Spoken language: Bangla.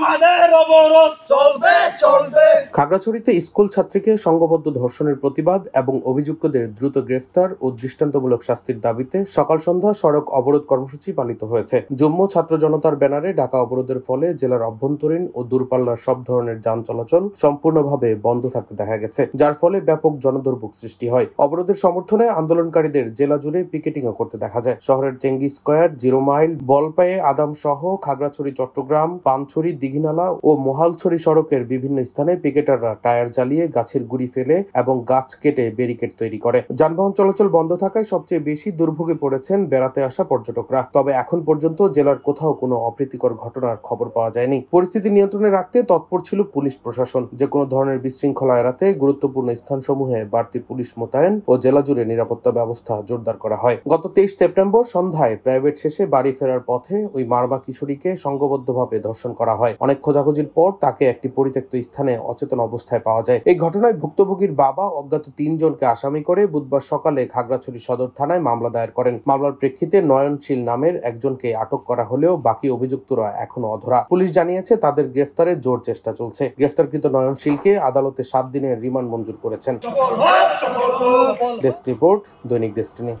আমাদের অবরোধ চলবে চলবে। খাগড়াছড়িতে স্কুল ছাত্রীকে সংঘবদ্ধ ধর্ষণের প্রতিবাদ এবং অভিযুক্তদের দ্রুত গ্রেফতার ও দৃষ্টান্তমূলক শাস্তির দাবিতে সকাল সন্ধ্যা সড়ক অবরোধ কর্মসূচি পালিত হয়েছে। যুগ্ম ছাত্র জনতার ব্যানারে ঢাকা অবরোধের ফলে জেলার অভ্যন্তরীণ ও দূরপাল্লার সব ধরনের যান চলাচল সম্পূর্ণভাবে বন্ধ থাকতে দেখা গেছে, যার ফলে ব্যাপক জনদুর্ভোগ সৃষ্টি হয়। অবরোধের সমর্থনে আন্দোলনকারীদের জেলা জুড়ে পিকেটিংও করতে দেখা যায়। শহরের চেঙ্গি স্কয়ার, 0 মাইল, বলপায়ে, আদাম সহ খাগড়াছড়ি, চট্টগ্রাম, পানছড়ি, দিঘিনালা ও মোহালছড়ি সড়কের বিভিন্ন স্থানে পিকেটাররা টায়ার জ্বালিয়ে গাছের গুড়ি ফেলে এবং গাছ কেটে ব্যারিকেড তৈরি করে। যানবাহন চলাচল বন্ধ থাকায় সবচেয়ে বেশি দুর্ভোগে পড়েছেন বেড়াতে আসা পর্যটকরা। তবে এখন পর্যন্ত জেলার কোথাও কোনো অপ্রীতিকর ঘটনার খবর পাওয়া যায়নি। পরিস্থিতি নিয়ন্ত্রণে রাখতে তৎপর ছিল পুলিশ প্রশাসন। যে কোনো ধরনের বিশৃঙ্খলা এড়াতে গুরুত্বপূর্ণ স্থানসমূহে বাড়তি পুলিশ মোতায়েন ও জেলা জুড়ে নিরাপত্তা ব্যবস্থা জোরদার করা হয়। গত 23 সেপ্টেম্বর সন্ধ্যায় প্রাইভেট শেষে বাড়ি ফেরার পথে ওই মারবা কিশোরীকে সংঘবদ্ধভাবে ধর্ষণ করা হয়। অনেক খোঁজাখুঁজির পর তাকে একটি পরিত্যক্ত স্থানে অচেতন অবস্থায় পাওয়া যায়। এই ঘটনায় ভুক্তভোগীর বাবা অজ্ঞাত 3 জনকে আসামি করে বুধবার সকালে খাগড়াছড়ি সদর থানায় মামলা দায়ের করেন। মামলার প্রেক্ষিতে নয়নশীল নামের একজনকে আটক করা হলেও বাকি অভিযুক্তরা এখনো অধরা। পুলিশ জানিয়েছে তাদের গ্রেফতারে জোর চেষ্টা চলছে। গ্রেফতারকৃত নয়নশীলকে আদালতে 7 দিনের রিমান্ড মঞ্জুর করেছেন। ডেস্ক রিপোর্ট, দৈনিক ডেস্টিনি।